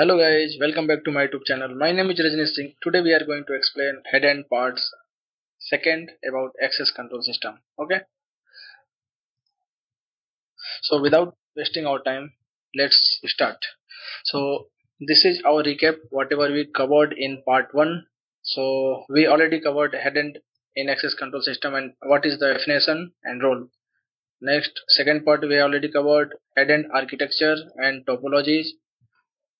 Hello guys, welcome back to my YouTube channel. My name is Rajnish Singh. Today we are going to explain head end parts second about access control system. Okay, so without wasting our time, let's start. So this is our recap whatever we covered in part 1. So we already covered head end in access control system and what is the definition and role. Next, second part we already covered head end architecture and topologies,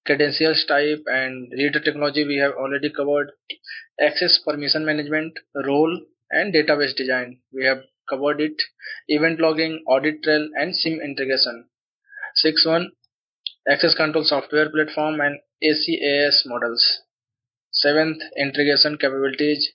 credentials type and reader technology we have already covered. Access permission management, role and database design we have covered it. Event logging, audit trail and SIM integration. 6.1 access control software platform and ACAS models. 7th integration capabilities.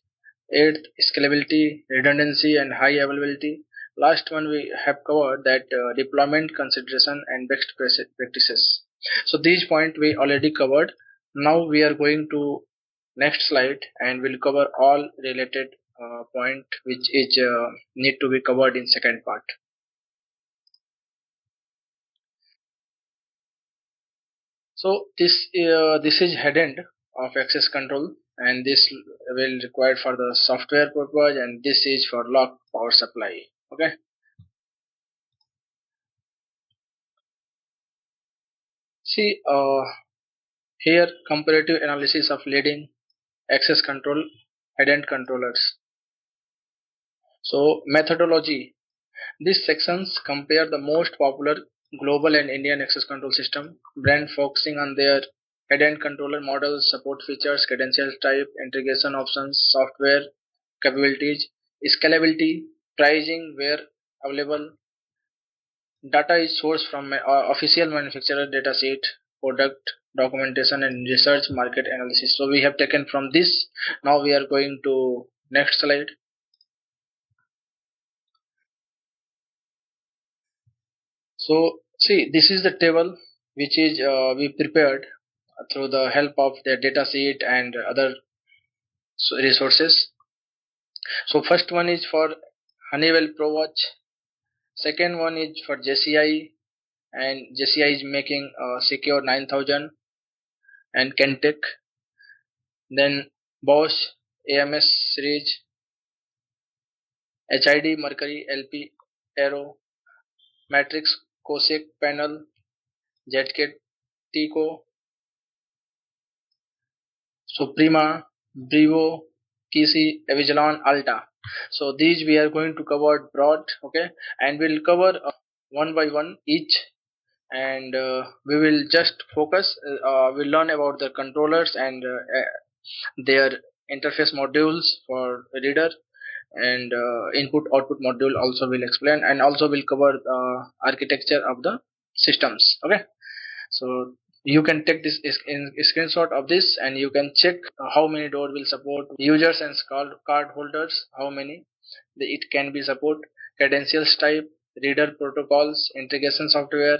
8th scalability, redundancy and high availability. Last one we have covered that deployment consideration and best practices. So these points we already covered. Now we are going to next slide and we'll cover all related point which is need to be covered in second part. So this is head end of access control and this will require for the software purpose and this is for lock power supply. Okay. See here comparative analysis of leading access control head end controllers. So methodology. These sections compare the most popular global and Indian access control system brand focusing on their head-end controller models, support features, credential type, integration options, software capabilities, scalability, pricing where available. Data is sourced from official manufacturer data sheet, product documentation and research market analysis. So we have taken from this. Now we are going to next slide. So see, this is the table which is we prepared through the help of the data sheet and other resources. So first one is for Honeywell ProWatch, second one is for JCI and JCI is making Secure 9000 and Kentech, then Bosch AMS series, HID Mercury LP Aero, Matrix Comsec panel, ZKTeco, Suprema, Brevo, Kisi, Avigilon, Alta. So these we are going to cover broad, okay, and we'll cover one by one each, and we will just focus. We'll learn about the controllers and their interface modules for reader and input output module also will explain, and also will cover architecture of the systems. Okay, so you can take this in screenshot of this and you can check how many door will support users and card holders, how many it can be support, credentials type, reader protocols, integration software,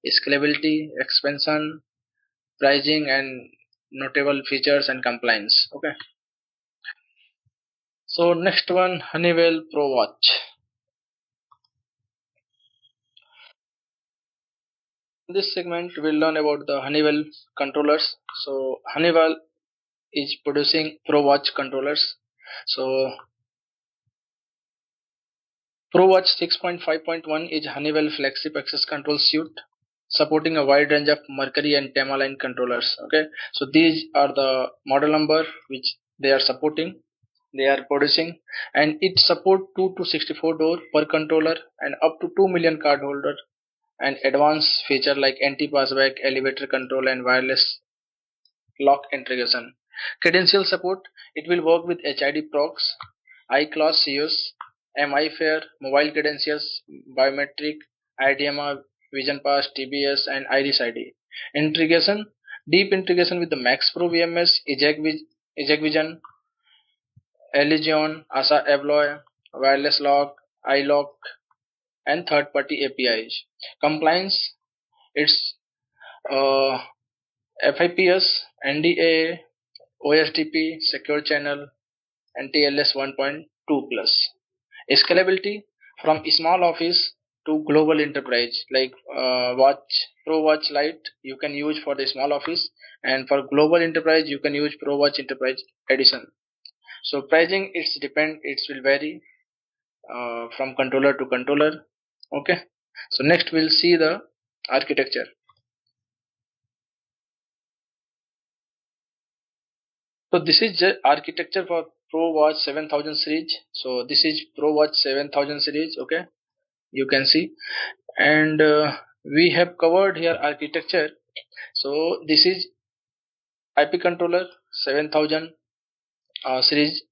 scalability, expansion, pricing and notable features and compliance. Okay, so next one, Honeywell ProWatch. In this segment we'll learn about the Honeywell controllers. So Honeywell is producing ProWatch controllers. So ProWatch 6.5.1 is Honeywell flagship access control suite supporting a wide range of Mercury and Tamaline controllers. Okay, so these are the model number which they are supporting, they are producing, and it support 2 to 64 door per controller and up to 2 million card holder and advanced feature like anti-passback, elevator control and wireless lock integration. Credential support, it will work with HID procs, I-class CUs, MI-Fair, mobile credentials, biometric, IDEMIA, Vision Pass, TBS and Iris ID. Integration, deep integration with the Max Pro VMS, Eject Vision, Allegion, ASSA ABLOY, wireless lock, iLock and third-party APIs. Compliance, it's uh, FIPS, NDA, OSDP, Secure Channel, and TLS 1.2 plus. Scalability from small office to global enterprise, like Pro Watch Lite you can use for the small office, and for global enterprise you can use Pro Watch Enterprise Edition. So pricing it will vary from controller to controller. Okay, so next we'll see the architecture. So this is the architecture for Pro Watch 7000 series. So this is Pro Watch 7000 series. Okay, you can see, and we have covered here architecture. So this is IP controller 7000 series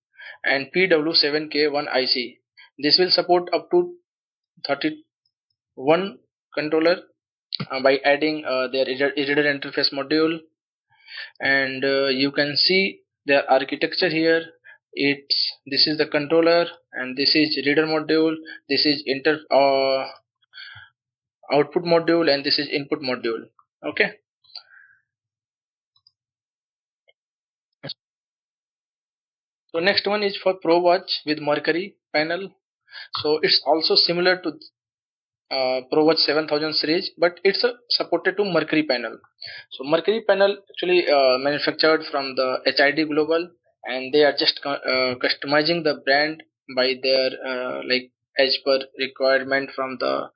and PW7K1 IC. This will support up to 31 controller by adding their reader interface module, and you can see their architecture here. This is the controller, and this is reader module, this is output module, and this is input module. Okay, so next one is for Pro Watch with Mercury panel. So it's also similar to Pro Watch 7000 series, but it's supported to Mercury panel. So Mercury panel actually manufactured from the HID Global, and they are just customizing the brand by their like as per requirement from the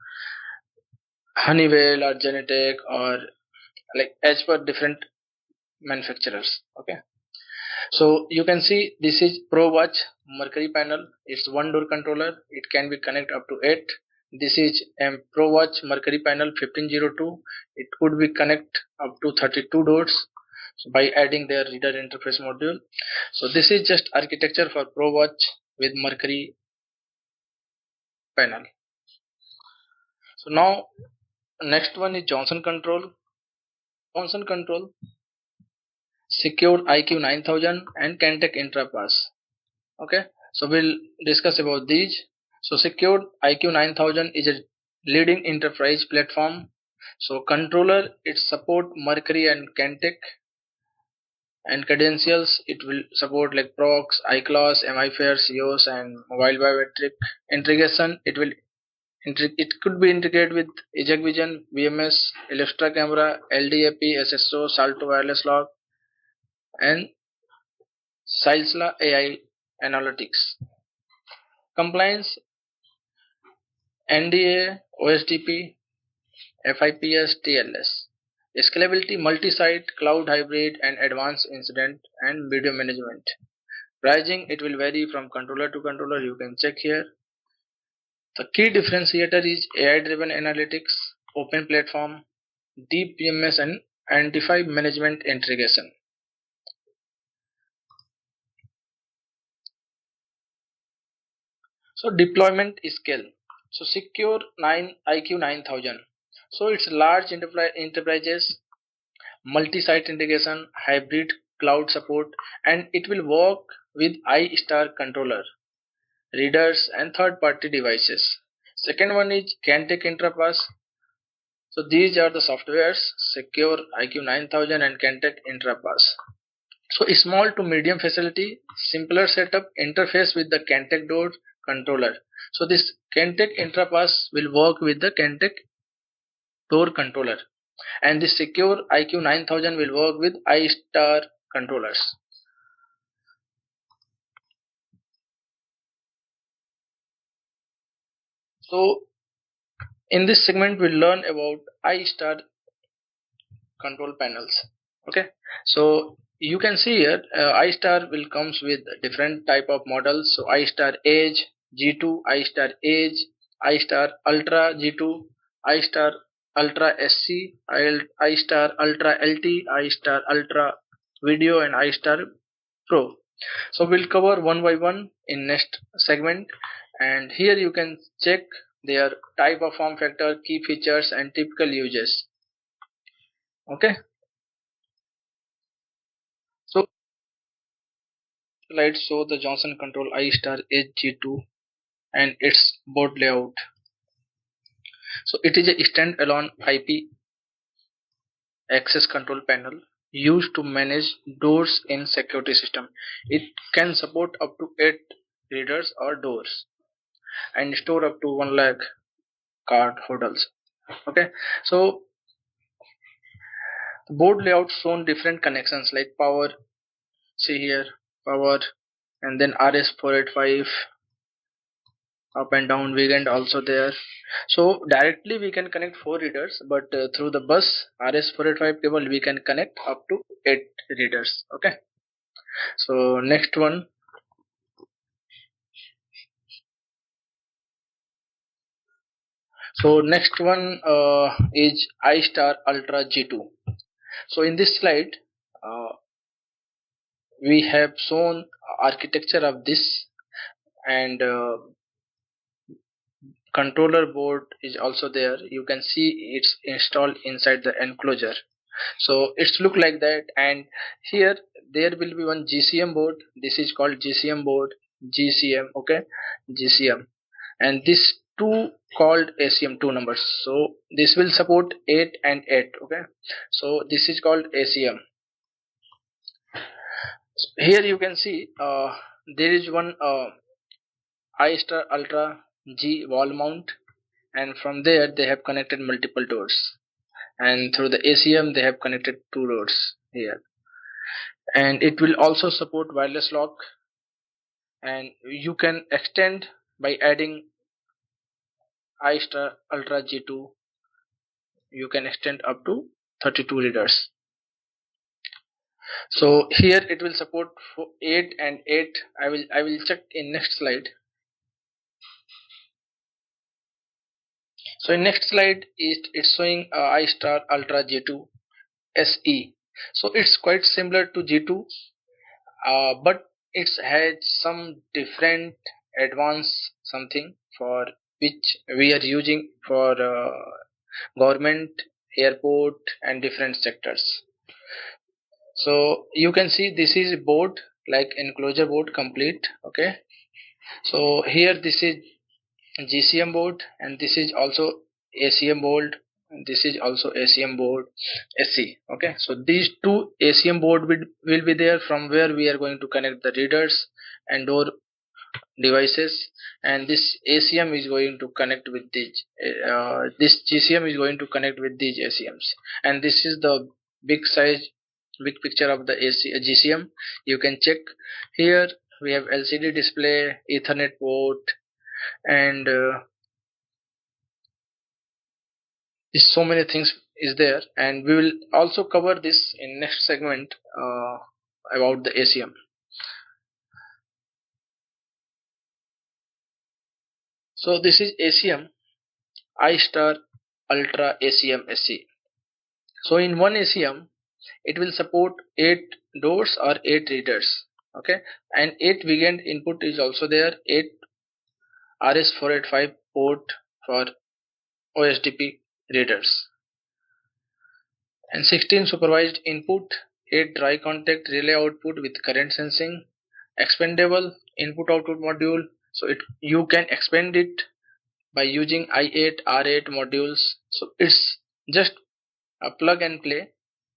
Honeywell or Genetec, or like as per different manufacturers. Okay, so you can see this is Pro Watch Mercury panel. It's one door controller. It can be connected up to 8. This is Pro Watch Mercury panel 1502. It could be connect up to 32 doors, so by adding their reader interface module. So this is just architecture for Pro Watch with Mercury panel. So now next one is Johnson Control. Johnson Control secured IQ 9000 and Cantech Intrapass. Okay, so we'll discuss about these. So secured IQ 9000 is a leading enterprise platform. So controller it support Mercury and Cantech, and credentials it will support like Prox, iClass, MIFARE, COS, and mobile biometric. Integration it could be integrated with eject vision, VMS, Electra camera, LDAP, SSO, Salto wireless log, and Silsla AI analytics. Compliance NDA, OSDP, FIPS, TLS. Scalability, multi-site, cloud hybrid, and advanced incident and video management. Pricing it will vary from controller to controller. You can check here. The key differentiator is AI-driven analytics, open platform, deep PMS, and anti-fi management integration. So deployment scale. So secure 9 IQ 9000. So it's large enterprises, multi-site integration, hybrid cloud support, and it will work with iStar controller, readers, and third-party devices. Second one is Cantech Intrapass. So these are the softwares: Secure, IQ 9000, and Cantech Intrapass. So small to medium facility, simpler setup, interface with the Cantech door controller. So this Cantech Intrapass will work with the Cantech door controller, and the Secure IQ 9000 will work with iStar controllers. So in this segment we'll learn about iStar control panels. Okay, so you can see here iStar will comes with different type of models. So iStar Edge G2, iStar Edge, iStar Ultra G2, iStar Ultra SC, iStar Ultra LT, iStar Ultra Video, and iStar Pro. So we'll cover one by one in next segment, and here you can check their type of form factor, key features, and typical uses. Okay, so let's show the Johnson Control iStar Edge G2 and its board layout. So it is a standalone IP access control panel used to manage doors in security system. It can support up to 8 readers or doors and store up to 1 lakh card hurdles. Okay, so board layout shown different connections like power, see here, power, and then RS485 up and down weekend also there. So directly we can connect 4 readers, but through the bus RS485 cable we can connect up to 8 readers. Okay, so next one. So next one is iStar Ultra G2. So in this slide uh, we have shown architecture of this, and controller board is also there. You can see it's installed inside the enclosure. So it's look like that, and here there will be one GCM board. This is called GCM board, GCM. Okay, GCM, and this two called ACM, two numbers. So this will support 8 and 8. Okay, so this is called ACM. Here you can see there is one iStar Ultra G wall mount, and from there they have connected multiple doors, and through the ACM they have connected 2 doors here, and it will also support wireless lock, and you can extend by adding iStar Ultra G2. You can extend up to 32 readers. So here it will support for 8 and 8. I will check in next slide. So in next slide it's showing iStar Ultra G2 SE. So it's quite similar to G2, but it has some different advanced something for which we are using for government, airport, and different sectors. So you can see this is board like enclosure board complete. Okay, so here this is GCM board, and this is also ACM board, and this is also ACM board SC. Okay, so these two ACM board will be there from where we are going to connect the readers and door devices, and this ACM is going to connect with this GCM is going to connect with these ACMs, and this is the big size, big picture of the GCM. You can check here. We have LCD display, Ethernet port, and so many things is there, and we will also cover this in next segment about the ACM. So this is ACM, iStar Ultra ACM SC. So in one ACM it will support 8 doors or 8 readers. Okay, and 8 weekend input is also there, 8 RS485 port for OSDP readers, and 16 supervised input, 8 dry contact relay output with current sensing, expandable input output module. So you can expand it by using i8 R8 modules. So it's just a plug and play,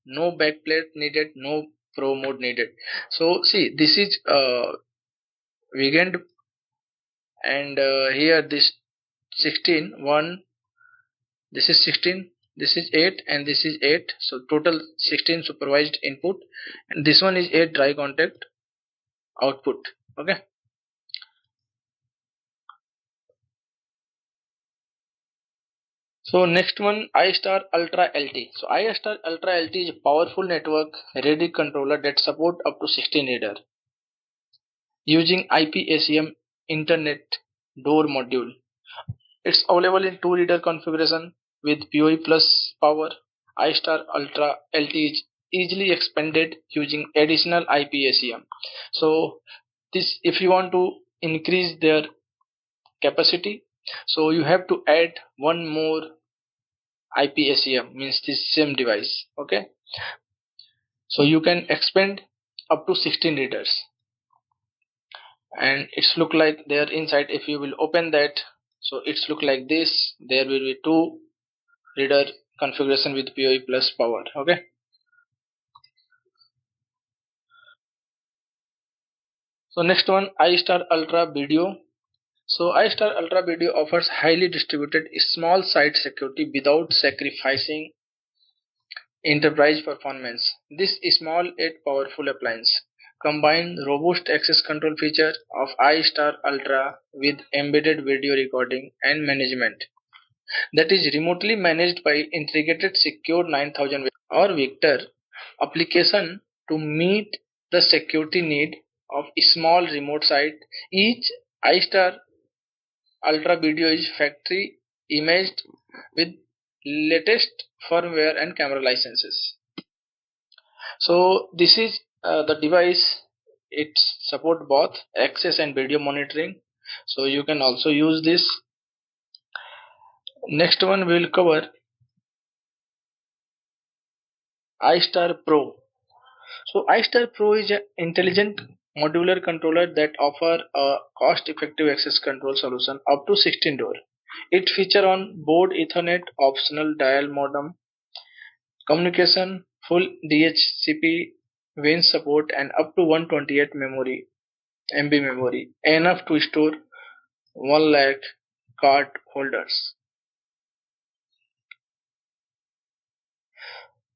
no backplate needed, no pro mode needed. So see, this is weekend, and here this 16 1, this is 16, this is 8, and this is 8. So total 16 supervised input, and this one is 8 dry contact output. Okay, so next one, iStar Ultra LT. So iStar Ultra LT is a powerful network ready controller that support up to 16 reader using IP-ACM Internet Door module. It's available in 2 reader configuration with PoE plus power. iStar Ultra LT is easily expanded using additional IP-ACM. So this, if you want to increase their capacity, so you have to add one more IP-ACM, means this same device. Okay, so you can expand up to 16 readers, and it's look like there inside. If you will open that, so it's look like this. There will be 2 reader configuration with PoE plus power. Okay, so next one, iStar Ultra Video. So iStar Ultra Video offers highly distributed small site security without sacrificing enterprise performance. This small yet powerful appliance combines robust access control feature of iStar Ultra with embedded video recording and management that is remotely managed by integrated secure 9000 or Victor application to meet the security need of a small remote site. Each iStar Ultra video is factory imaged with latest firmware and camera licenses. So this is the device. It support both access and video monitoring. So you can also use this. Next one we will cover iStar Pro. So iStar Pro is an intelligent modular controller that offer a cost-effective access control solution up to 16 door. It feature on board Ethernet, optional dial modem, communication, full DHCP, WIN support, and up to 128 MB memory, enough to store 1 lakh card holders.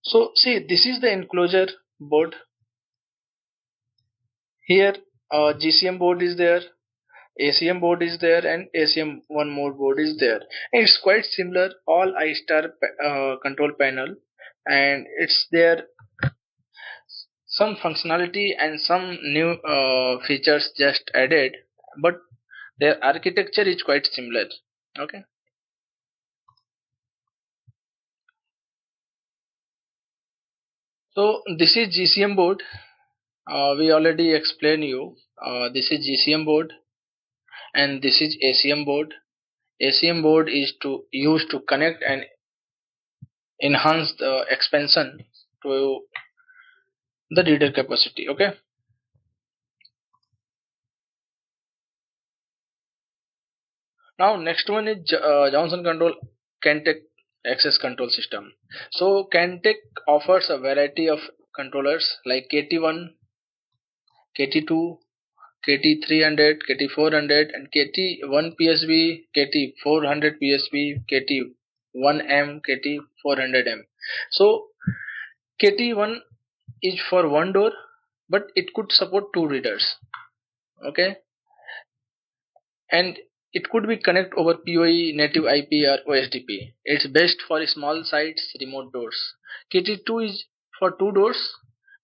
So see, this is the enclosure board. Here GCM board is there, ACM board is there, and ACM one more board is there. And it's quite similar all iStar control panel, and it's there some functionality and some new features just added, but their architecture is quite similar. Okay. So this is GCM board. We already explained you. This is GCM board and this is ACM board. ACM board is to use to connect and enhance the expansion to the reader capacity. Okay. Now next one is Johnson Control Cantech Access Control System. So Cantech offers a variety of controllers like KT1, KT2, KT300, KT400, and KT1 PSB, KT400 PSB, KT1M, KT400M. So KT1 is for one door, but it could support two readers. Okay, and it could be connect over PoE, native IP, or OSDP. It's best for small sites, remote doors. KT2 is for two doors,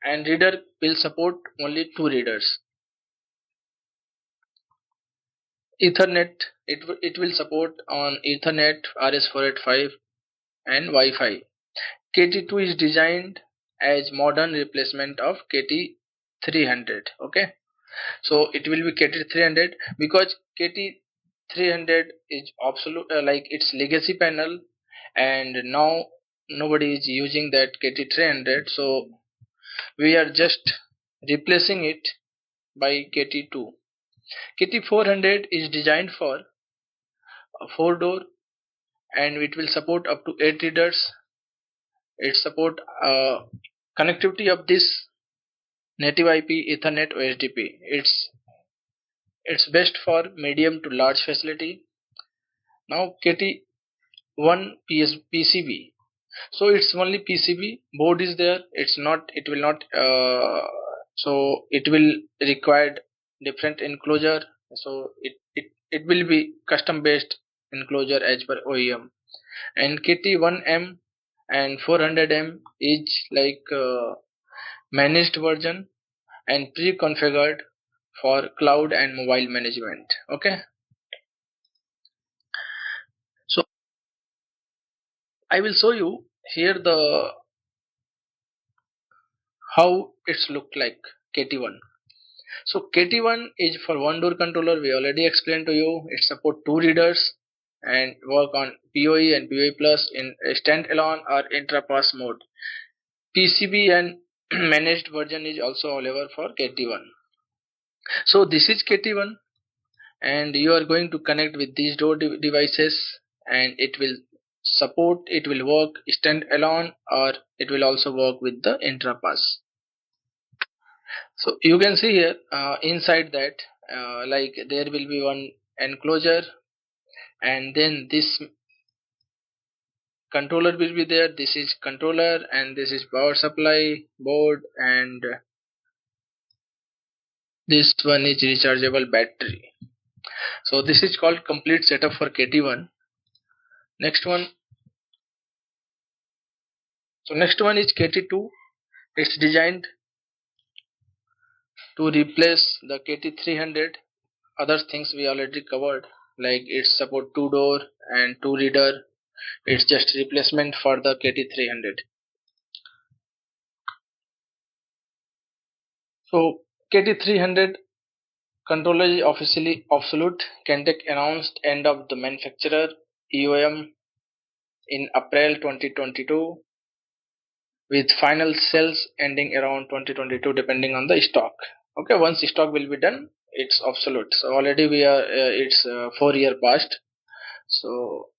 and reader will support only two readers. Ethernet, it will support on Ethernet, RS485, and Wi-Fi. KT2 is designed as modern replacement of KT300. Okay, so it will be KT300 because KT300 is absolute like its legacy panel, and now nobody is using that KT300, so we are just replacing it by KT2. KT400 is designed for a 4 door and it will support up to 8 readers. It support connectivity of this native IP, Ethernet, OSDP. It's best for medium to large facility. Now KT1 PCB. So it's only PCB board is there. It will not so it will require different enclosure. So it will be custom based enclosure as per OEM. And KT1M and 400M is like managed version and pre-configured for cloud and mobile management. Okay, so I will show you here the how it's looked like KT1. So KT1 is for one door controller. We already explained to you. It support two readers and work on PoE and PoE plus in a standalone or intra-pass mode. PCB and managed version is also available for KT1. So this is KT1 and you are going to connect with these door devices and it will work standalone or it will also work with the intra-pass. So you can see here inside that like there will be one enclosure, and then this controller will be there. This is controller, and this is power supply board, and this one is rechargeable battery. So this is called complete setup for KT1. Next one. So next one is KT2. It's designed to replace the KT300. Other things we already covered, like it support 2-door and 2-reader. It's just replacement for the KT300. So KT300 controller is officially obsolete. Candec announced end of the manufacturer EOM in April 2022, with final sales ending around 2022 depending on the stock. Okay, once stock will be done, it's obsolete. So already we are it's 4 year past. So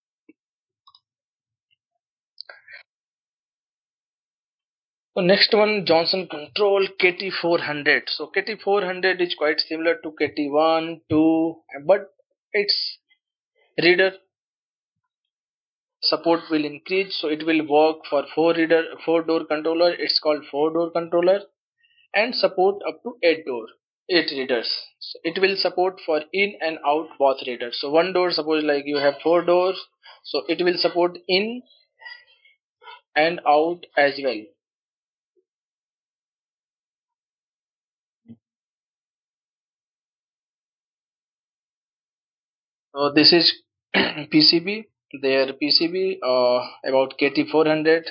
next one, Johnson Control KT400. So KT400 is quite similar to KT1, 2, but its reader support will increase. So it will work for 4-door controller. It's called 4-door controller, and support up to 8 readers. So it will support for in and out both readers. So one door, suppose like you have 4 doors, so it will support in and out as well. So this is PCB, their PCB about KT400.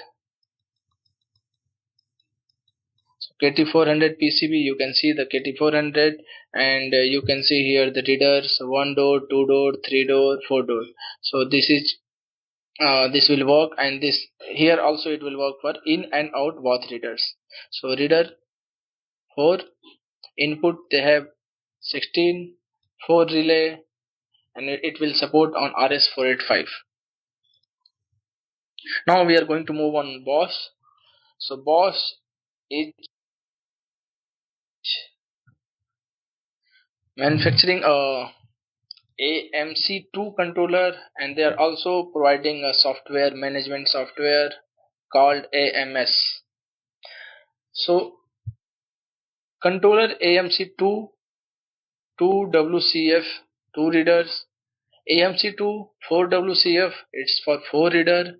KT400 PCB, you can see the KT400, and you can see here the readers: 1-door, 2-door, 3-door, 4-door. So this will work, and this here also it will work for in and out both readers. So reader 4 input, they have 16, 4 relay, and it will support on RS485. Now we are going to move on Bosch. So Bosch is manufacturing a AMC2 controller, and they are also providing a software management software called AMS. So controller AMC2, 2WCF, 2 readers. AMC2 4WCF, it's for 4 reader.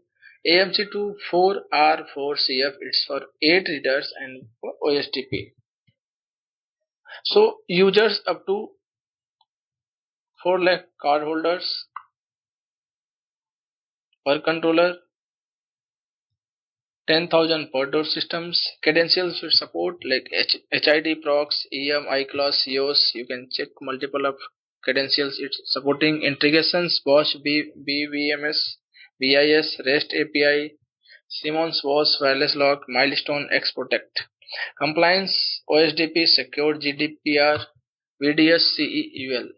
AMC2 4R4CF, it's for 8 readers and for OSTP. So users up to 4 lakh card holders per controller, 10,000 per door systems. Credentials will support like HID, Prox, EM, iClass, EOS. You can check multiple of credentials. It's supporting integrations: Bosch, BVMS, BIS, REST API, Siemens Bosch Wireless Lock, Milestone, X Protect. Compliance: OSDP, Secure, GDPR, VDS, CE,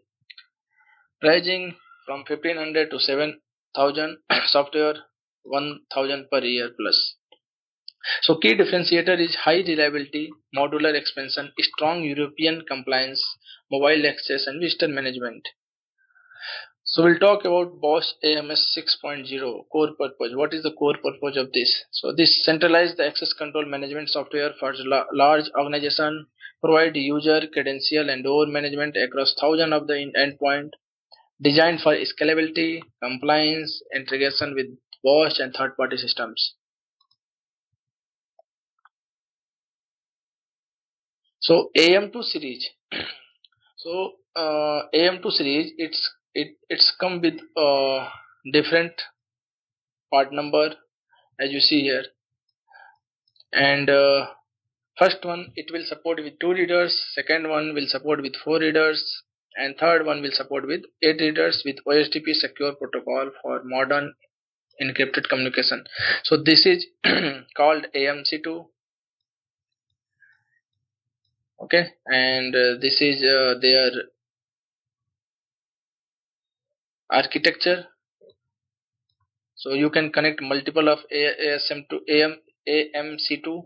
Pricing from 1500 to 7000. Software 1000 per year plus. So key differentiator is high reliability, modular expansion, strong European compliance, mobile access, and visitor management. So we'll talk about Bosch AMS 6.0 core purpose. What is the core purpose of this? So this centralized access control management software for large organization, provide user, credential, and door management across thousands of the endpoint, designed for scalability, compliance, integration with Bosch and third-party systems. So AM2 series. So AM2 series, it's come with different part number as you see here, and first one it will support with 2 readers, second one will support with 4 readers, and third one will support with 8 readers with OSTP secure protocol for modern encrypted communication. So this is called AMC2. Okay, and this is their architecture. So you can connect multiple of ASM to AMC2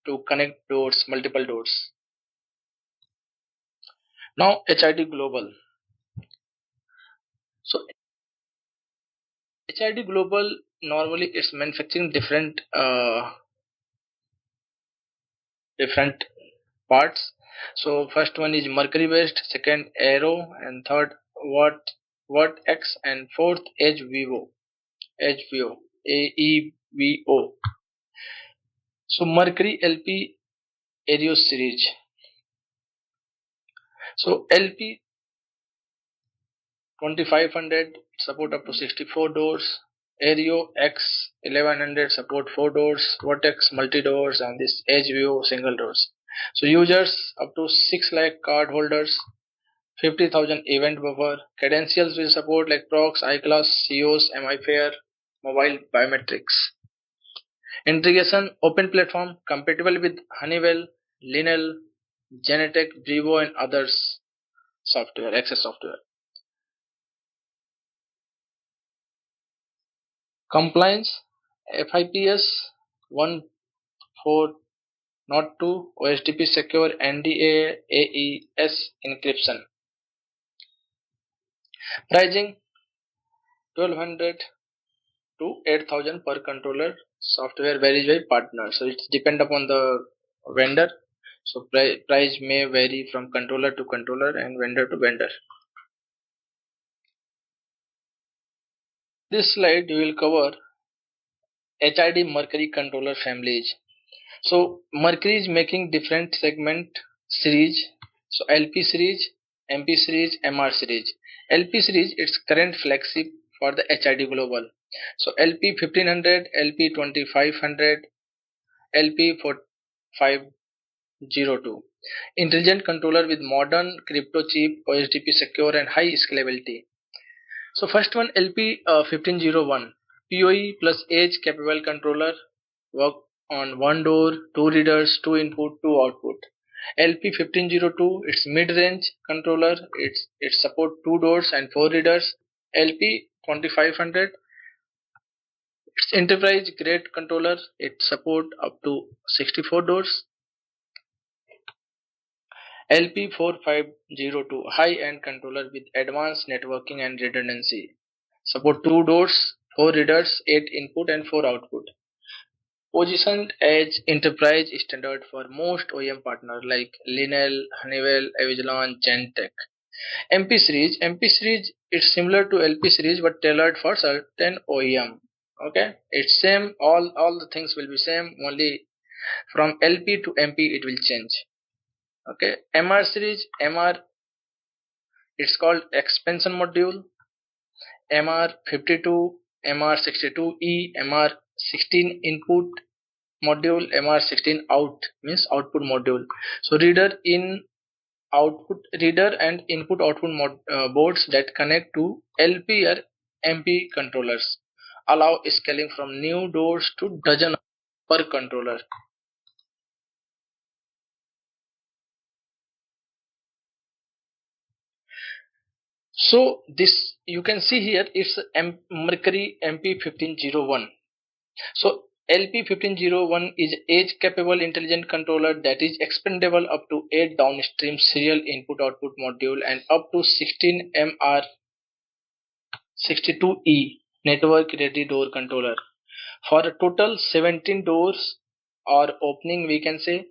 to connect doors, multiple doors. Now HID global. So HID Global normally it's manufacturing different parts. So first one is mercury based, second aero, and third what X, and fourth HVO AEVO. So mercury LP aero series. So LP 2500 support up to 64 doors. Aero X 1100 support 4 doors. Vortex multi doors, and this HVO single doors. So users up to 6 lakh card holders, 50,000 event buffer. Credentials will support like procs, iClass, COs, MIFARE, mobile biometrics. Integration open platform compatible with Honeywell, Linel, Genetec, Brevo, and others software, access software. Compliance FIPS 1402 OSTP secure NDA AES encryption. Pricing 1200 to 8000 per controller. Software varies by partner, so it's depend upon the vendor. So price may vary from controller to controller and vendor to vendor. This slide we will cover HID Mercury controller families. So Mercury is making different segment series. So LP series, MP series, MR series. LP series its current flagship for the HID Global. So LP 1500, LP 2500, LP 4502. Intelligent controller with modern crypto chip, OSDP secure, and high scalability. So first one LP 1501 PoE plus edge capable controller, work on one door, two readers, two input, two output. LP 1502 it's mid range controller, it support two doors and four readers. LP 2500 it's enterprise grade controller, it support up to 64 doors. LP 4502 high end controller with advanced networking and redundancy, support two doors, four readers, eight input and four output. Positioned as enterprise standard for most OEM partners like Linel, Honeywell, Avigilon, Genetec. MP series is similar to LP series but tailored for certain OEM. Okay, it's same. All the things will be same. Only from LP to MP it will change. Okay, MR series. MR it's called expansion module. MR52, MR62E, MR16 input module, MR16 out means output module. So reader and input output boards that connect to LP or MP controllers allow scaling from new doors to dozen per controller. So this you can see here it's Mercury MP1501. So LP1501 is edge capable intelligent controller that is expandable up to 8 downstream serial input output module and up to 16 MR62E network ready door controller. For a total 17 doors or opening we can say.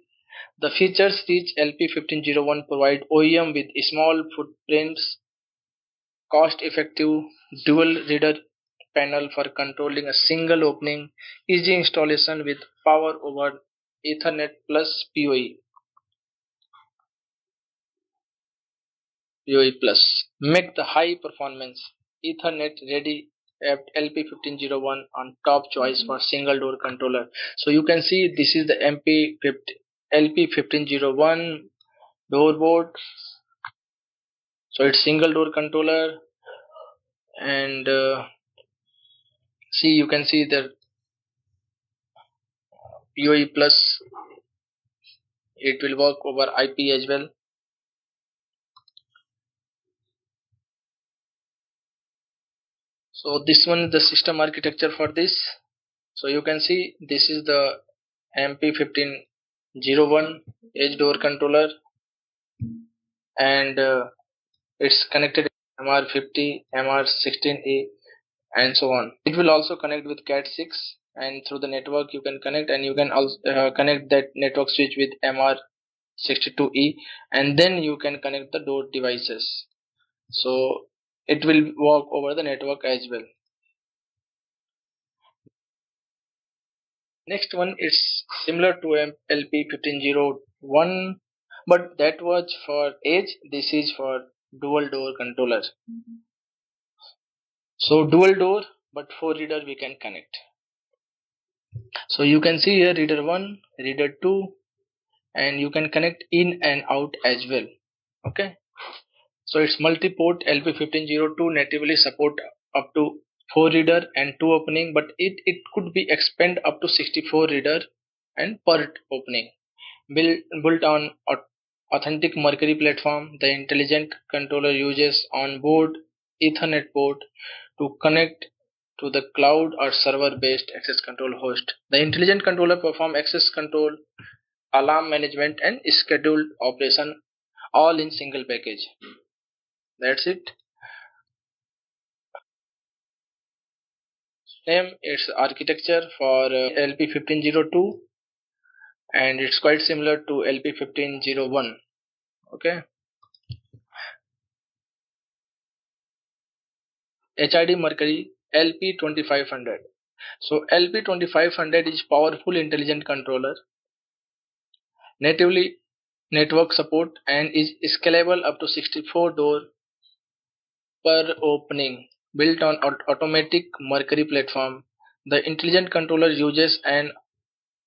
The features which LP1501 provide OEM with small footprints, cost effective dual reader panel for controlling a single opening, easy installation with power over Ethernet plus PoE plus. Make the high performance Ethernet ready at LP1501 on top choice for single door controller. So you can see this is the LP1501 door board. So it's single door controller, and see you can see the PoE plus, it will work over IP as well. So this one is the system architecture for this. So you can see this is the MP1501 edge door controller, and it's connected MR50, MR16A, and so on. It will also connect with Cat6, and through the network you can connect, and you can also connect that network switch with MR62E, and then you can connect the door devices. So it will work over the network as well. Next one is similar to LP1501, but that was for edge. This is for dual door controller. So dual door, but 4 reader we can connect. So you can see here reader 1, reader 2, and you can connect in and out as well. Okay. So it's multi-port. LP1502 natively support up to 4 reader and 2 opening, but it could be expand up to 64 reader and per opening. Built on authentic Mercury platform, the intelligent controller uses onboard Ethernet port to connect to the cloud or server-based access control host. The intelligent controller perform access control, alarm management, and scheduled operation all in single package. That's it. Name its architecture for LP1502, and it's quite similar to LP1501. Okay. HID Mercury LP2500. So LP2500 is powerful intelligent controller, natively network support, and is scalable up to 64 door per opening. Built on automatic Mercury platform, the intelligent controller uses an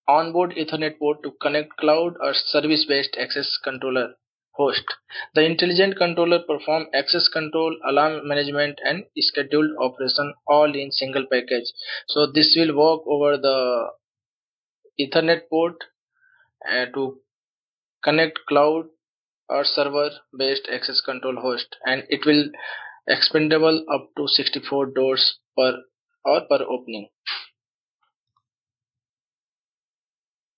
onboard Ethernet port to connect cloud or service-based access controller host. The intelligent controller perform access control, alarm management, and scheduled operation all in single package. So this will work over the Ethernet port to connect cloud or server-based access control host, and it will expandable up to 64 doors per opening.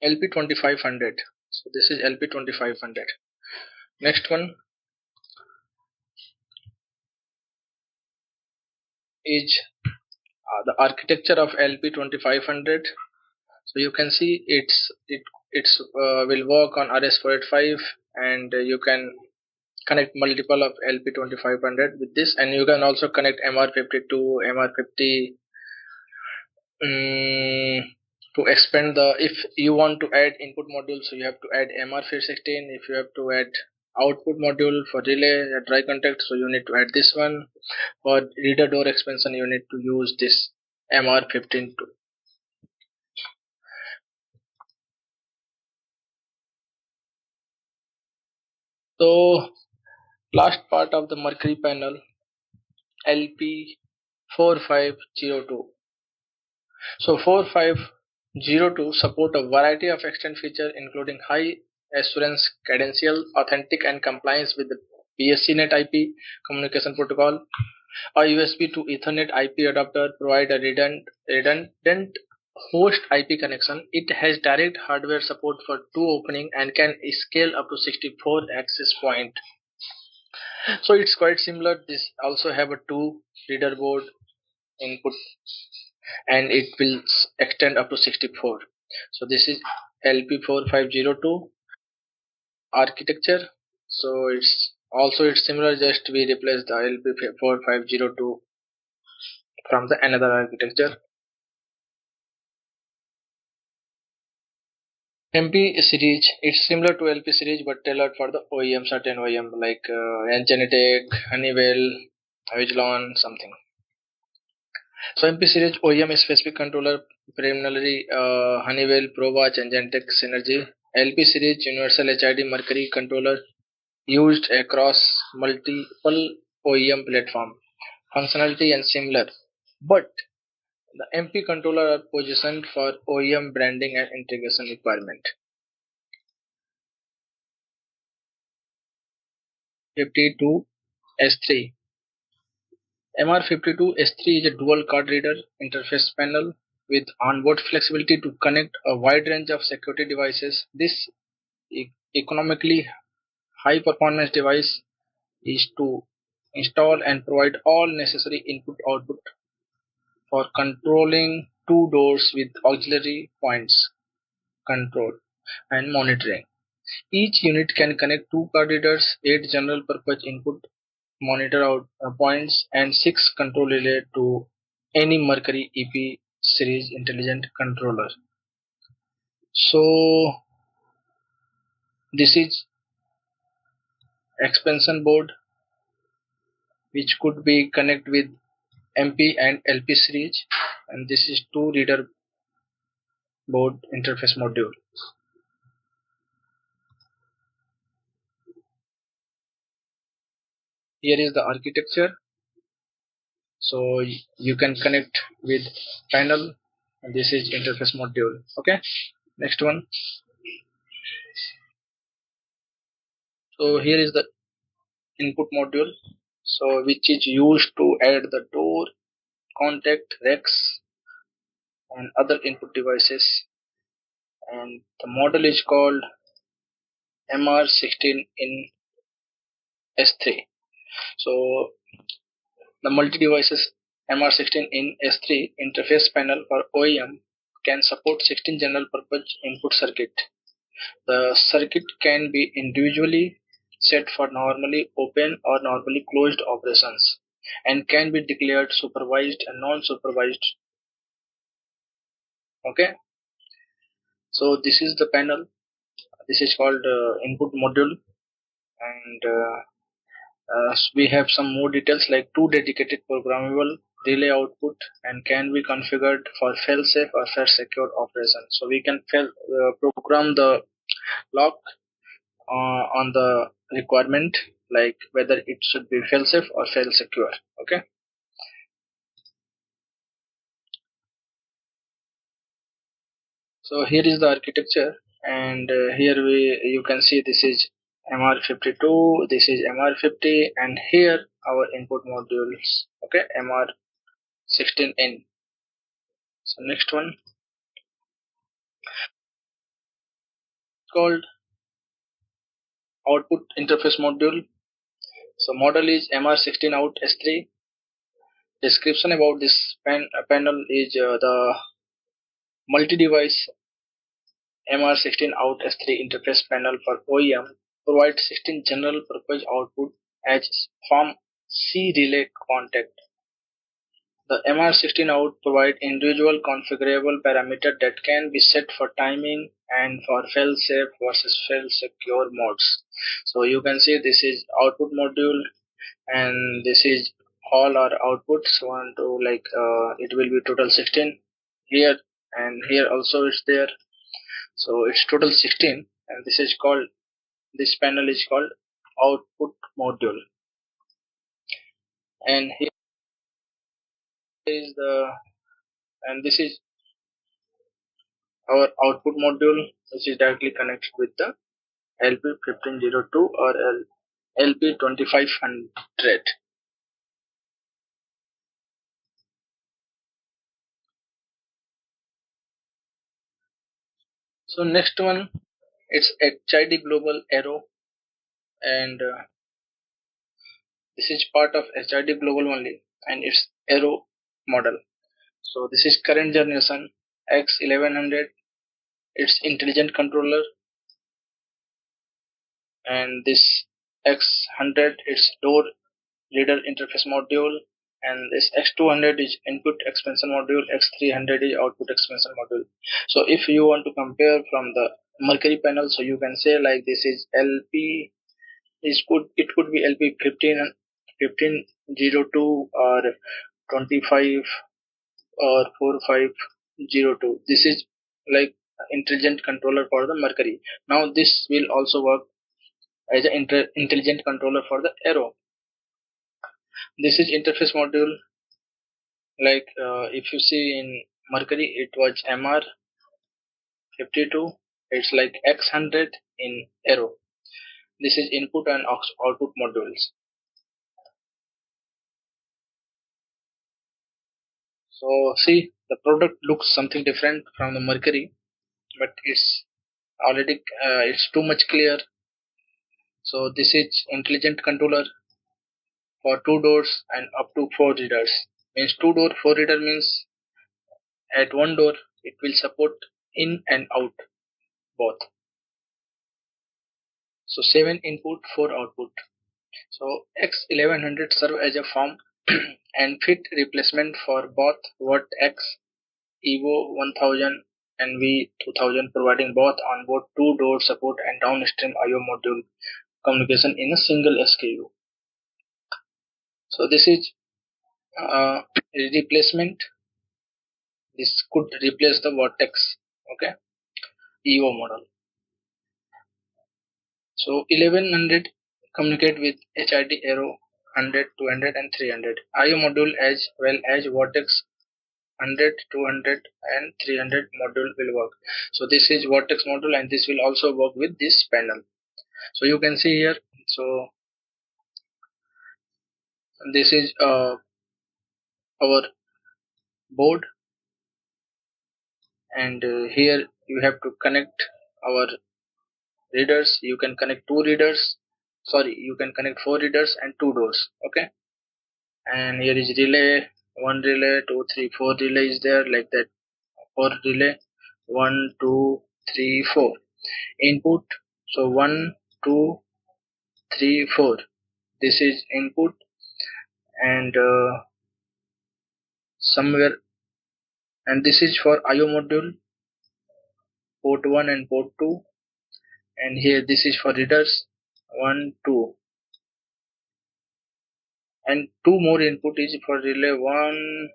LP2500. So this is LP2500. Next one is the architecture of LP2500. So you can see it's will work on RS485, and you can connect multiple of LP2500 with this, and you can also connect MR52, MR50 to expand the. If you want to add input module, so you have to add MR16. If you have to add output module for relay dry contact, so you need to add this one. For reader door expansion, you need to use this MR15 too. So last part of the Mercury panel, LP4502. So 4502 support a variety of extended features including high assurance, credential, authentic, and compliance with the BSCnet IP communication protocol. A USB to Ethernet IP adapter provide a redundant host IP connection. It has direct hardware support for 2 opening and can scale up to 64 access point. So it's quite similar. This also have a 2 reader board input, and it will extend up to 64. So this is LP4502 architecture. So it's similar, just we replace the LP4502 from the another architecture. MP series, it's similar to LP series but tailored for the OEM, certain OEM like ZKTeco, Honeywell, Vigilon, something. So MP series OEM specific controller, primarily Honeywell, Bosch, and ZKTeco Synergy. LP series universal HID Mercury controller used across multiple OEM platform. Functionality and similar, but the MP controller are positioned for OEM branding and integration requirement. 52 S3. MR52 S3 is a dual card reader interface panel with onboard flexibility to connect a wide range of security devices. This economically high performance device is to install and provide all necessary input output for controlling two doors with auxiliary points, control and monitoring. Each unit can connect two card readers, 8 general purpose input monitor out points, and 6 control relay to any Mercury EP series intelligent controller. So this is expansion board which could be connect with MP and LP series, and this is two reader board interface module. Here is the architecture. So you can connect with panel, and this is interface module. Okay, next one. So here is the input module, so which is used to add the door, contact, racks and other input devices, and the model is called MR16 in S3. So the multi-devices MR16 in S3 interface panel for OEM can support 16 general purpose input circuit. The circuit can be individually set for normally open or normally closed operations and can be declared supervised and non-supervised. Okay, so this is the panel. This is called input module, and we have some more details like two dedicated programmable relay output and can be configured for fail-safe or fail-secure operation. So we can program the lock on the requirement, like whether it should be fail-safe or fail-secure. Okay. So here is the architecture, and here you can see this is MR52, this is MR50, and here our input modules. Okay, MR16 in. So next one called output interface module. So model is MR16 out S3. Description about this panel is the multi-device MR16 out S3 interface panel for OEM provides 16 general purpose output as form C relay contact. The MR16 out provide individual configurable parameter that can be set for timing and for fail-safe versus fail-secure modes. So you can see this is output module, and this is all our outputs. One, two, like it will be total 16 here, and here also it's there. So it's total 16, and this panel is called output module. And here is the and this is our output module, which is directly connected with the LP1502 or LP2500. So next one, it's HID Global Aero, and this is part of HID Global only, and it's Aero model. So this is current generation X1100. It's intelligent controller, and this X100 is door reader interface module, and this X200 is input expansion module, X300 is output expansion module. So if you want to compare from the Mercury panel, so you can say like this is LP it could be LP 1502 or 25 or 4502. This is like intelligent controller for the Mercury. Now this will also work as an intelligent controller for the Aero. This is interface module, like if you see in Mercury it was MR52, it's like X100 in Aero. This is input and output modules. So see, the product looks something different from the Mercury, but it's already it's too much clear. So this is intelligent controller, for 2 doors and up to 4 readers. Means 2 door 4 reader means at one door it will support in and out both. So 7 input 4 output. So X1100 serve as a form and fit replacement for both Watt X Evo 1000 and V2000, providing both onboard 2 door support and downstream I/O module communication in a single SKU. So this is replacement. This could replace the Watt X, okay, Evo model. So 1100 communicate with HID Aero 100, 200 and 300 I/O module as well as Vortex 100, 200 and 300 module will work. So this is Vortex module and this will also work with this panel. So you can see here. So this is our board, and here you have to connect our readers. You can connect 2 readers. Sorry, you can connect 4 readers and 2 doors. Okay, and here is relay, 1 relay, 2, 3, 4 relay is there like that. 4 relay, 1, 2, 3, 4 input. So 1, 2, 3, 4. This is input, and somewhere, and this is for I/O module port 1 and port 2, and here this is for readers 1, 2, and 2 more input is for relay 1.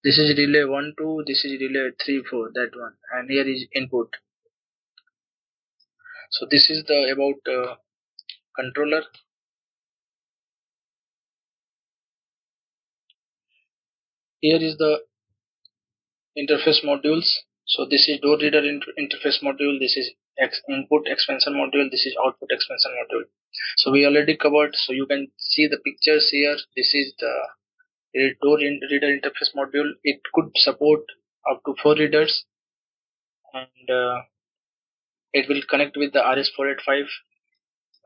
This is relay 1, 2. This is relay 3, 4. That one, and here is input. So this is the about controller. Here is the interface modules. So this is door reader interface module. This is input expansion module. This is output expansion module. So we already covered. So you can see the pictures here. This is the door reader interface module. It could support up to 4 readers, and it will connect with the RS485.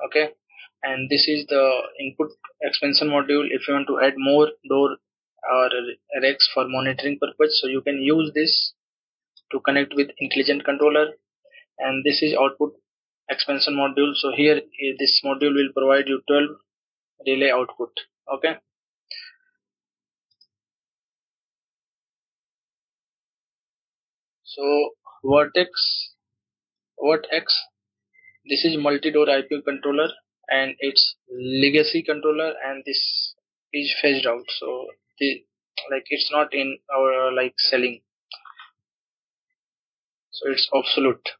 Okay, and this is the input expansion module. If you want to add more door or racks for monitoring purpose, so you can use this to connect with intelligent controller. And this is output expansion module. So here this module will provide you 12 relay output. Okay, so Watt X, this is multi-door IP controller and it's legacy controller, and this is phased out. So like it's not in our like selling, so it's obsolete.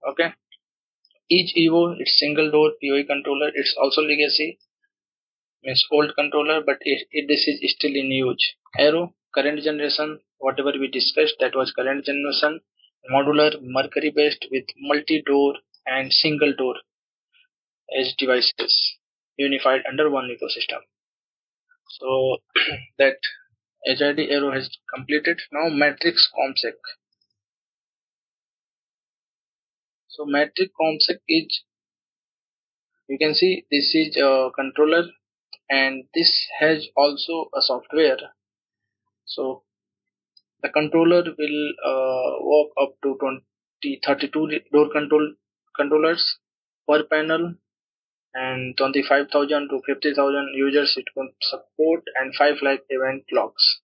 Okay, each Evo, it's single door POE controller. It's also legacy, means old controller, but this is still in use. Aero current generation, whatever we discussed, that was current generation. Modular Mercury based with multi-door and single door edge devices unified under one ecosystem. So that HID Aero has completed. Now Matrix Comsec. So Matrix Comsec is, you can see this is a controller, and this has also a software. So the controller will work up to 32 door controllers per panel, and 25,000 to 50,000 users it could support, and 5 lakh event logs.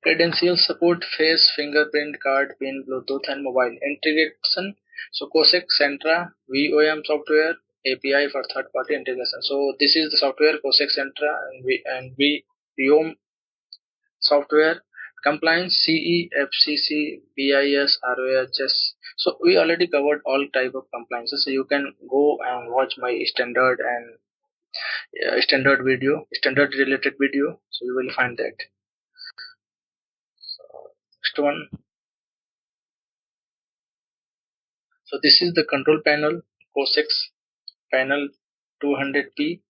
Credential support face, fingerprint, card, PIN, Bluetooth and mobile integration. So Cosec Centra VOM software API for third party integration. So this is the software Cosec Centra, and VOM software. Compliance CE, FCC, BIS, ROHS. So we already covered all type of compliances. So you can go and watch my standard and standard video, standard related video. So you will find that. So next one. So this is the control panel, Cosec panel 200P.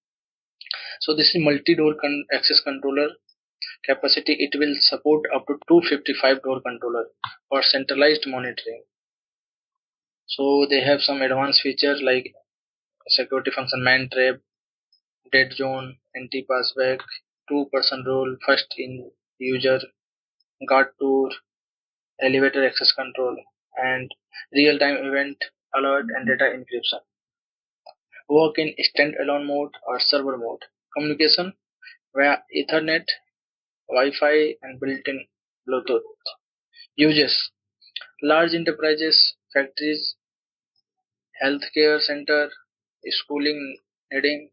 So this is multi-door access controller capacity. It will support up to 255 door controller for centralized monitoring. So they have some advanced features like security function man trap, dead zone, anti passback, two-person rule, first in user, guard tour, elevator access control, and real-time event alert and data encryption. Work in standalone mode or server mode. Communication via Ethernet, Wi-Fi, and built-in Bluetooth. Uses: large enterprises, factories, healthcare center, schooling needing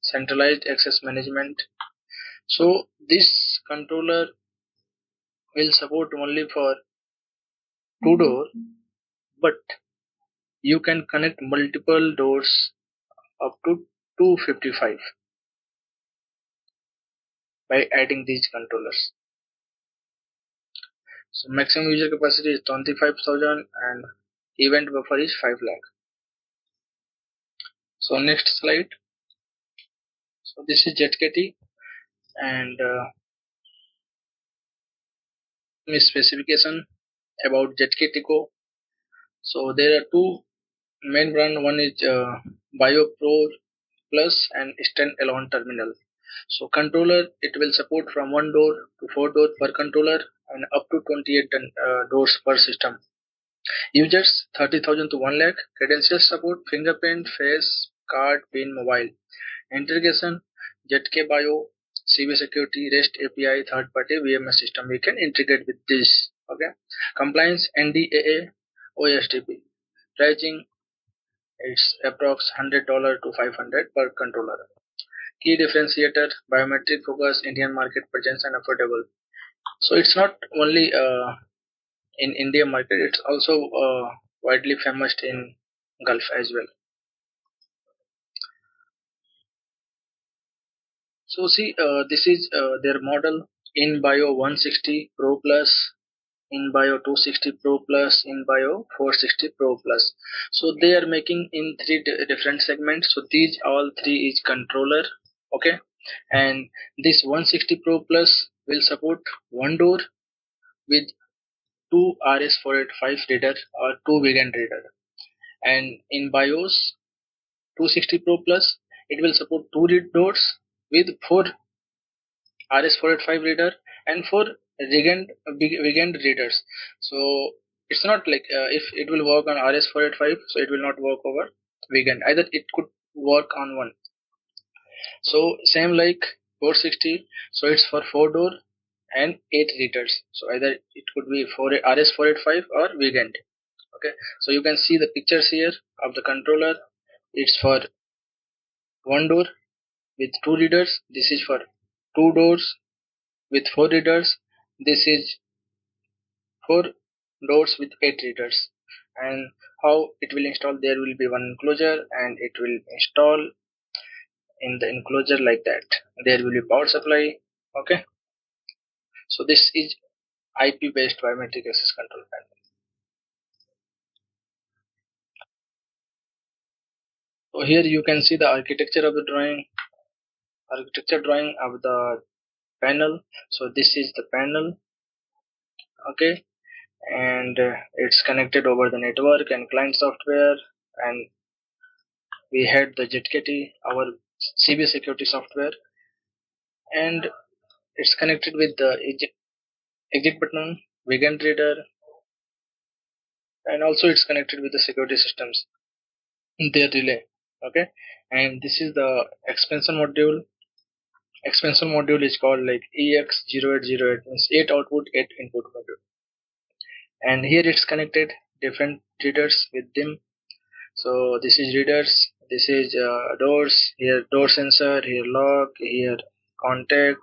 centralized access management. So this controller will support only for two door, but you can connect multiple doors up to 255 by adding these controllers. So maximum user capacity is 25,000 and event buffer is 5 lakh. So next slide. So this is ZKT and specification about ZKTeco. So there are two main brand. One is Bio Pro Plus and standalone terminal. So controller, it will support from 1 door to 4 door per controller and up to 28 doors per system. Users 30,000 to 1 lakh. Credential support fingerprint, face, card, PIN, mobile. Integration ZK Bio, CV Security, REST API, third party VMS system. We can integrate with this. Okay. Compliance NDAA, OSTP. Pricing it's approx $100 to 500 per controller. Key differentiator biometric focus, Indian market presence, and affordable. So it's not only in India market, it's also widely famous in Gulf as well. So see, this is their model in Bio 160 Pro Plus, in Bio 260 Pro Plus, in Bio 460 Pro Plus. So they are making in three different segments. So these all three is controller, okay, and this 160 Pro Plus will support 1 door with two RS485 reader or two weekend reader, and in BIOS 260 Pro Plus it will support two doors with four RS485 reader and four weekend readers. So it's not like if it will work on RS485, so it will not work over weekend. Either it could work on one. So same like 460, so it's for 4 door and 8 readers. So either it could be for RS485 or weekend. Okay, so you can see the pictures here of the controller. It's for 1 door with 2 readers. This is for 2 doors with 4 readers. This is 4 doors with 8 readers. And how it will install, there will be one enclosure and it will install in the enclosure like that. There will be power supply. Okay, so this is IP based biometric access control panel. So here you can see the architecture of the drawing of the panel. So this is the panel, okay, and it's connected over the network and client software, and we had the ZKT, our CV security software, and it's connected with the exit button, weekend reader, and also it's connected with the security systems, their relay, okay. And this is the expansion module. Expansion module is called like EX0808, means 8 output 8 input module, and here it's connected different readers with them. So this is readers, this is doors, here door sensor, here lock, here contact,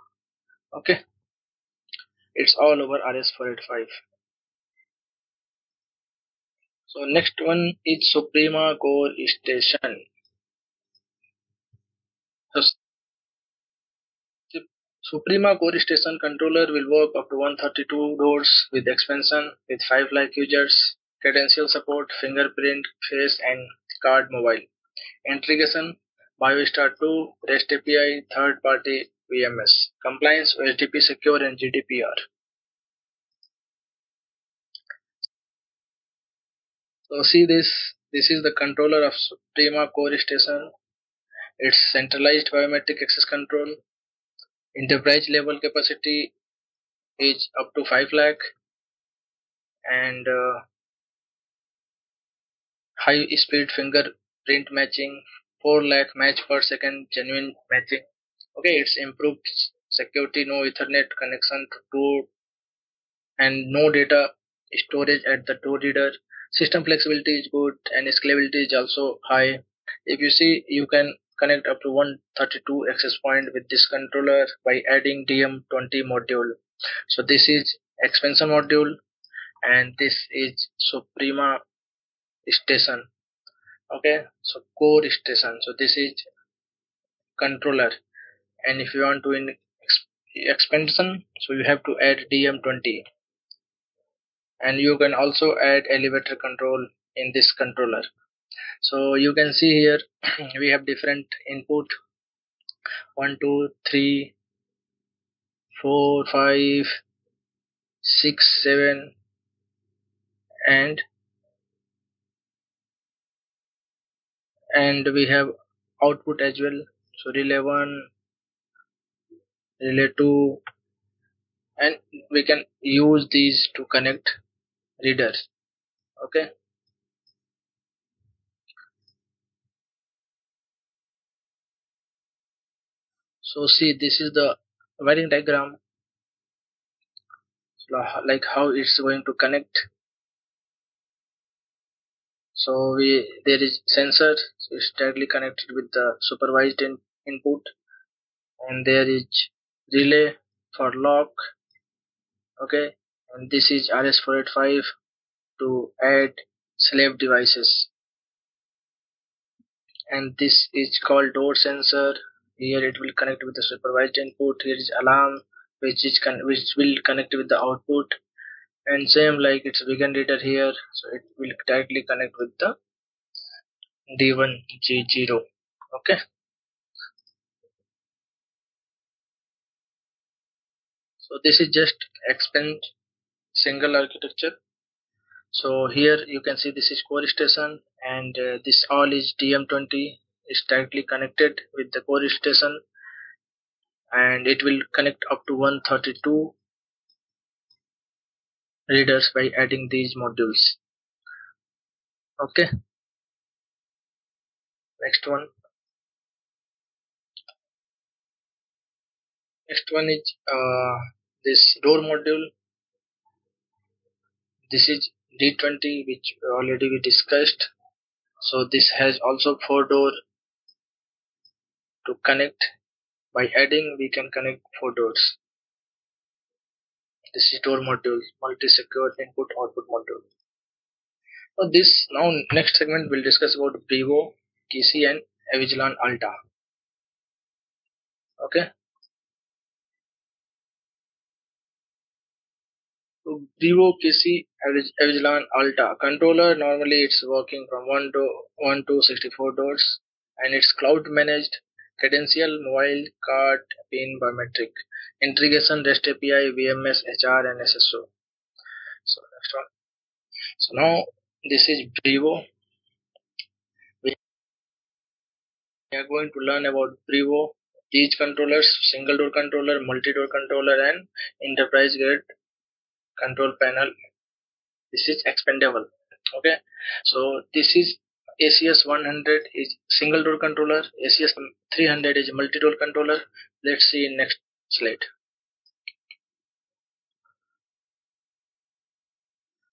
okay. It's all over RS485. So next one is Suprema Core Station. So Suprema Core Station controller will work up to 132 doors with expansion with 5 lakh users, credential support, fingerprint, face and card mobile. Integration BioStar 2, REST API, third party VMS. Compliance OSTP secure and GDPR. So see this This is the controller of Suprema core station. It's centralized biometric access control. Enterprise level capacity is up to 5 lakh, and high speed fingerprint matching, 4 lakh match per second genuine matching. Okay, it's improved security, no Ethernet connection to door, and no data storage at the door reader. System flexibility is good and scalability is also high. If you see, you can connect up to 132 access point with this controller by adding DM20 module. So this is expansion module, and this is Suprema station. Okay, so core station. So this is controller, and if you want to expansion, so you have to add DM20, and you can also add elevator control in this controller. So you can see here we have different input: 1 2 3 4 5 6 7, and we have output as well. So relay 1, relay 2, and we can use these to connect readers. Okay, so see, this is the wiring diagram, like how it's going to connect. So there is sensor, so it's directly connected with the supervised input, and there is relay for lock. Okay, and this is RS485 to add slave devices, and this is called door sensor. Here it will connect with the supervised input. Here is alarm, which will connect with the output, and same like it's beacon reader here, so it will directly connect with the D1G0. Okay, so this is just expand single architecture. So here you can see this is core station, and this all is DM20 is directly connected with the core station, and it will connect up to 132 readers by adding these modules. Okay, next one. Next one is this door module. This is D20, which already we discussed. So this has also 4 door to connect. By adding, we can connect 4 doors. This is door module, multi-secure input output module. So this now next segment we'll discuss about Brevo, KC, and Avigilon Alta. Okay. So Brevo, KC, Avigilon Alta controller, normally it's working from 1 to 64 doors, and it's cloud managed, Credential, mobile, card, PIN, biometric, integration, REST API, VMS, HR, and SSO. So next one. So now this is Brevo. We are going to learn about Brevo, these controllers: single door controller, multi-door controller, and enterprise grade control panel. This is expandable. Okay, so this is ACS 100 is single door controller, ACS 300 is multi-door controller. Let's see in next slide.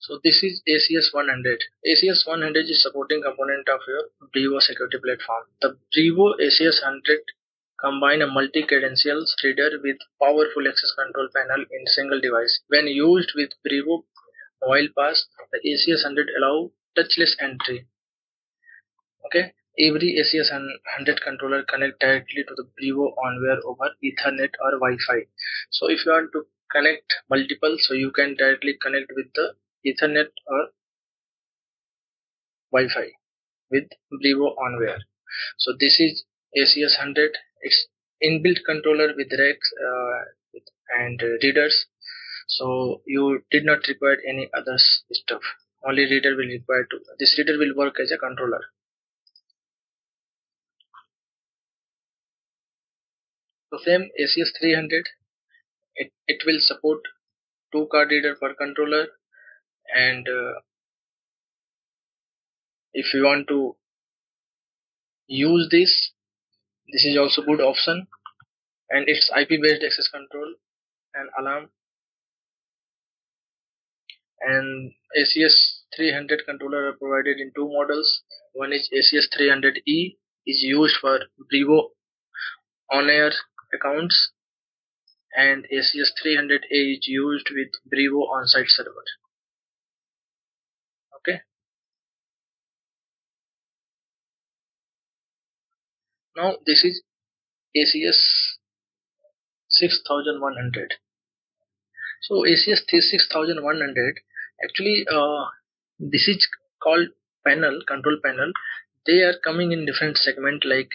So this is ACS 100. ACS 100 is supporting component of your Brevo security platform. The Brevo ACS 100 combine a multi-credentials reader with powerful access control panel in single device. When used with Brevo Mobile Pass, the ACS 100 allow touchless entry. Okay, every ACS 100 controller connect directly to the Brevo onware over Ethernet or Wi-Fi. So if you want to connect multiple, so you can directly connect with the Ethernet or Wi-Fi with Brevo onware. So this is ACS 100. It's inbuilt controller with racks and readers. So you did not require any other stuff. only reader will require to, this reader will work as a controller. So same ACS 300, it will support 2 card reader per controller, and if you want to use this is also good option, and it's IP based access control and alarm. And ACS 300 controller are provided in 2 models. One is ACS 300E, is used for Brevo on-air accounts, and ACS 300A is used with Brevo on-site server. Okay. Now this is ACS 6100. So ACS 6100, actually this is called control panel. They are coming in different segment, like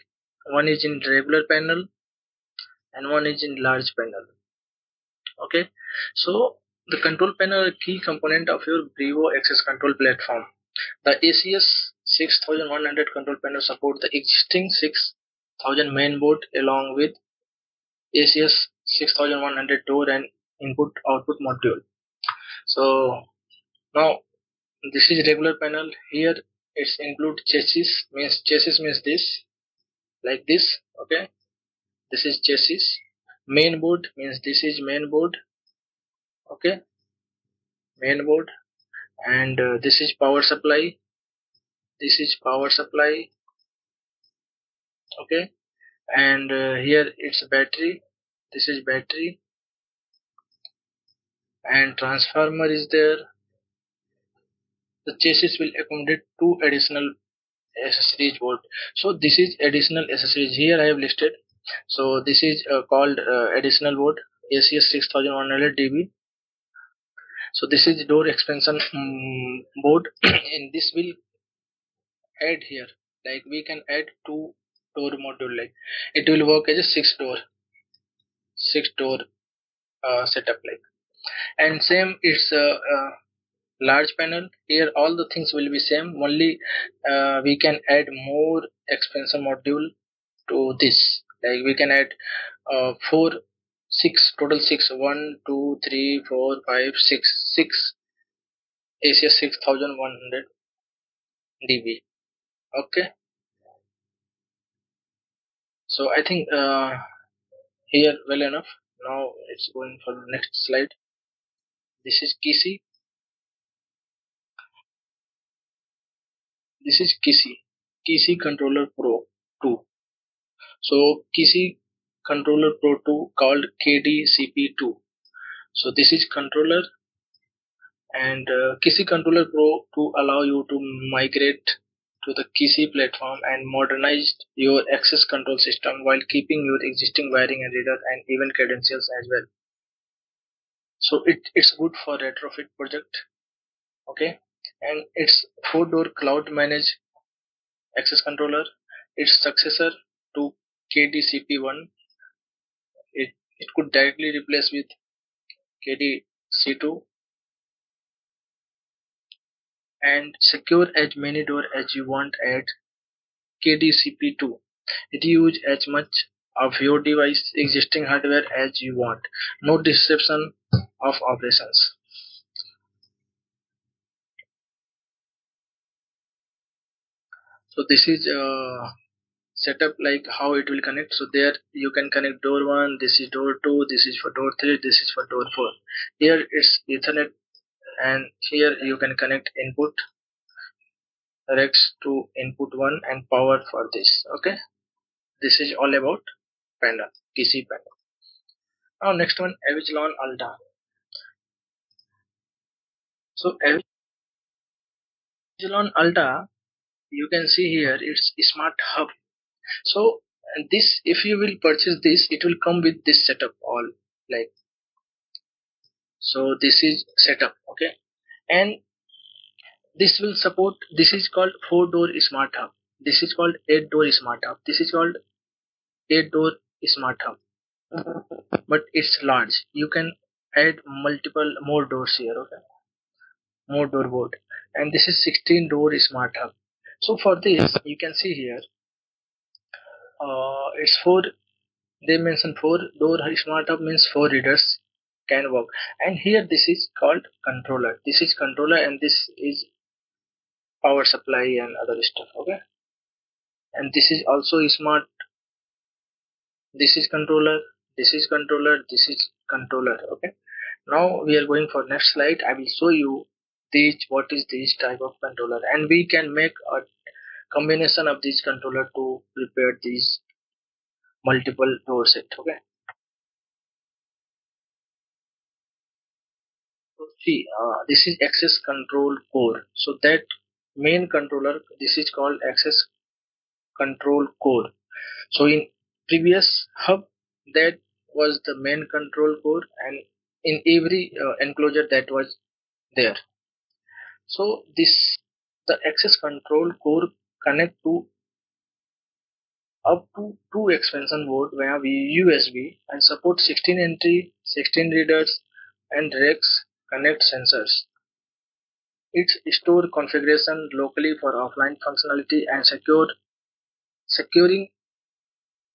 one is in regular panel and one is in large panel. Okay, so the control panel is a key component of your Brevo access control platform. The ACS 6100 control panel support the existing 6000 main board along with ACS 6100 door and input output module. So now this is regular panel. Here it's include chassis means this, like this. Okay, this is chassis. Main board means this is main board. Okay, main board. And this is power supply, this is power supply. Okay, and here it's battery, this is battery, and transformer is there. The chassis will accommodate 2 additional accessories board. So this is additional accessories, here I have listed. So this is called additional board, ACS 6100 dB. So this is door expansion board and this will add here, like we can add 2 door module, like it will work as a 6 door setup, like. And same it's a large panel. Here all the things will be same, only we can add more expansion module to this, like we can add 4 6 total 6 1 2 3 4 5 6 ACS 6100 dB. Okay, so I think here well enough. Now it's going for the next slide. This is Kisi. This is Kisi Controller Pro 2. So Kisi Controller Pro 2 called KDCP2. So this is controller, and Kisi Controller Pro 2 allow you to migrate to the Kisi platform and modernize your access control system while keeping your existing wiring and reader and even credentials as well. So it's good for retrofit project. Okay, and it's 4-door cloud managed access controller. Its successor to KDCP1, it could directly replace with KDC2 and secure as many door as you want at KDCP2. It use as much of your device existing hardware as you want. No disruption of operations. So this is setup, like how it will connect. So there you can connect door 1, this is door 2, this is for door 3, this is for door 4. Here it's Ethernet, and here you can connect input Rex to input 1 and power for this. Okay, this is all about panel, PC panel. Now next one, Avigilon Alta. So Avigilon Alta, you can see here it's smart hub. So and this, if you will purchase this, it will come with this setup all, like. So this is setup. Okay, and this will support, this is called 4-door smart hub, this is called 8-door smart hub, this is called 8-door smart hub, but it's large, you can add multiple more doors here. Okay, more door board, and this is 16 door smart hub. So for this you can see here, it's four. They mention four door smart hub means four readers can work, and here this is called controller. This is controller, and this is power supply and other stuff. Okay, and this is also smart. This is controller. This is controller. This is controller. Okay. Now we are going for next slide. I will show you these what is this type of controller, and we can make a combination of this controller to prepare these multiple door set. Okay. So see, this is access control core. So that main controller, this is called access control core. So in previous hub, that was the main control core, and in every enclosure that was there. So this the access control core connect to up to two expansion board via USB and support 16 entry, 16 readers, and racks connect sensors. It's store configuration locally for offline functionality and securing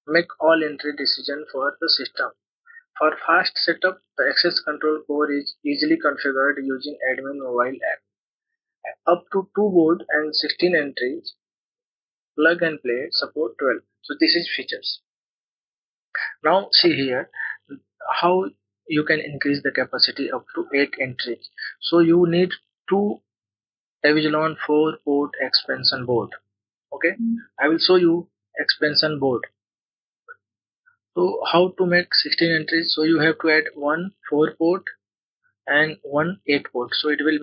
make all entry decision for the system. For fast setup, the access control core is easily configured using admin mobile app. Up to 2 board and 16 entries, plug and play, support 12. So this is features. Now see here how you can increase the capacity up to 8 entries. So you need 2 Avigilon 4 port expansion board. Okay, I will show you expansion board. So how to make 16 entries? So you have to add one 4 port and one 8 port. So it will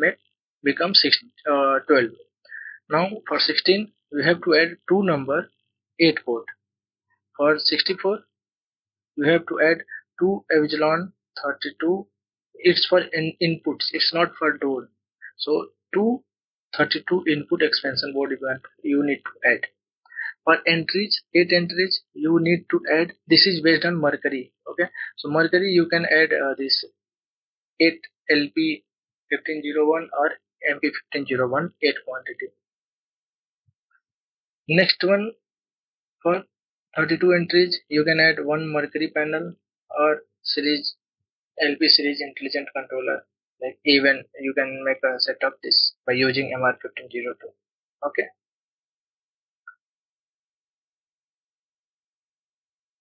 become 12. Now for 16 you have to add two number 8 port. For 64 you have to add two Avigilon 32. It's for inputs. It's not for door. So two 32 input expansion board you need to add. For entries, 8 entries you need to add. This is based on Mercury. Okay, so Mercury you can add this 8 LP 1501 or MP 1501 8 quantity. Next one, for 32 entries you can add one Mercury panel or series LP series intelligent controller. Like even you can make a set of this by using MR1502. Okay,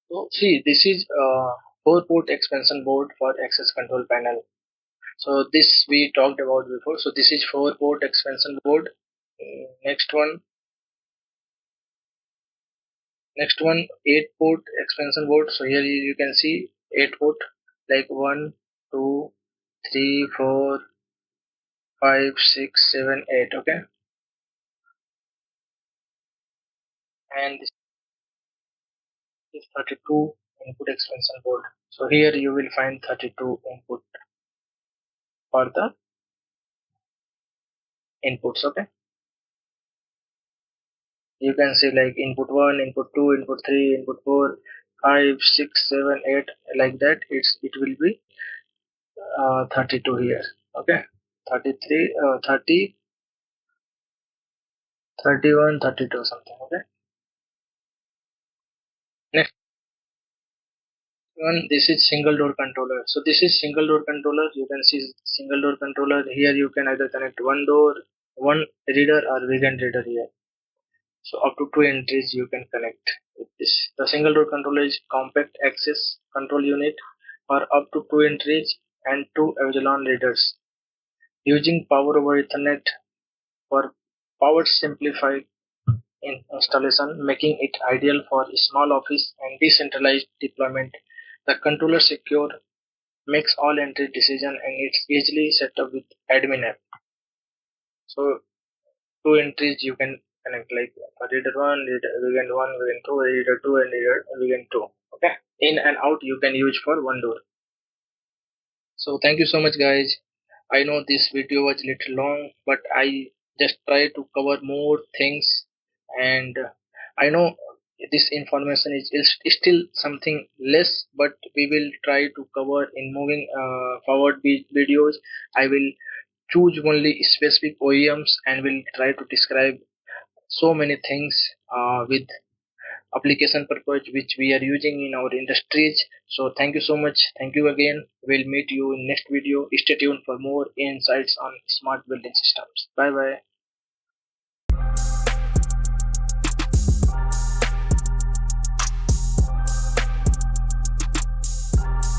so see this is 4 port expansion board for access control panel. So this we talked about before. So this is 4 port expansion board. Next one 8 port expansion board. So here you can see 8 port like 1, 2, 3, 4, 5, 6, 7, 8. Okay, and this is 32 input expansion board. So here you will find 32 input for the inputs. Okay, you can see like input 1, input 2, input 3, input 4, 5, 6, 7, 8, like that. It will be 32 here. Okay, 33, 30, 31, 32 something. Okay, next one, this is single door controller. So this is single door controller. You can see single door controller here. You can either connect one door, one reader, or weekend reader here. So up to 2 entries you can connect with this. The single door controller is compact access control unit for up to 2 entries and 2 Avigilon readers using power over Ethernet for power simplified installation, making it ideal for small office and decentralized deployment. The controller secure, makes all entry decision, and it's easily set up with admin app. So 2 entries you can connect like for reader 1, reader 1, weekend 2, reader 2, and reader weekend 2. Okay, in and out you can use for one door. So thank you so much guys. I know this video was little long, but I just try to cover more things, and I know this information is still something less, but we will try to cover in moving forward videos. I will choose only specific OEMs and will try to describe so many things with application purpose which we are using in our industries. So thank you so much. Thank you again. We'll meet you in next video. Stay tuned for more insights on smart building systems. Bye bye.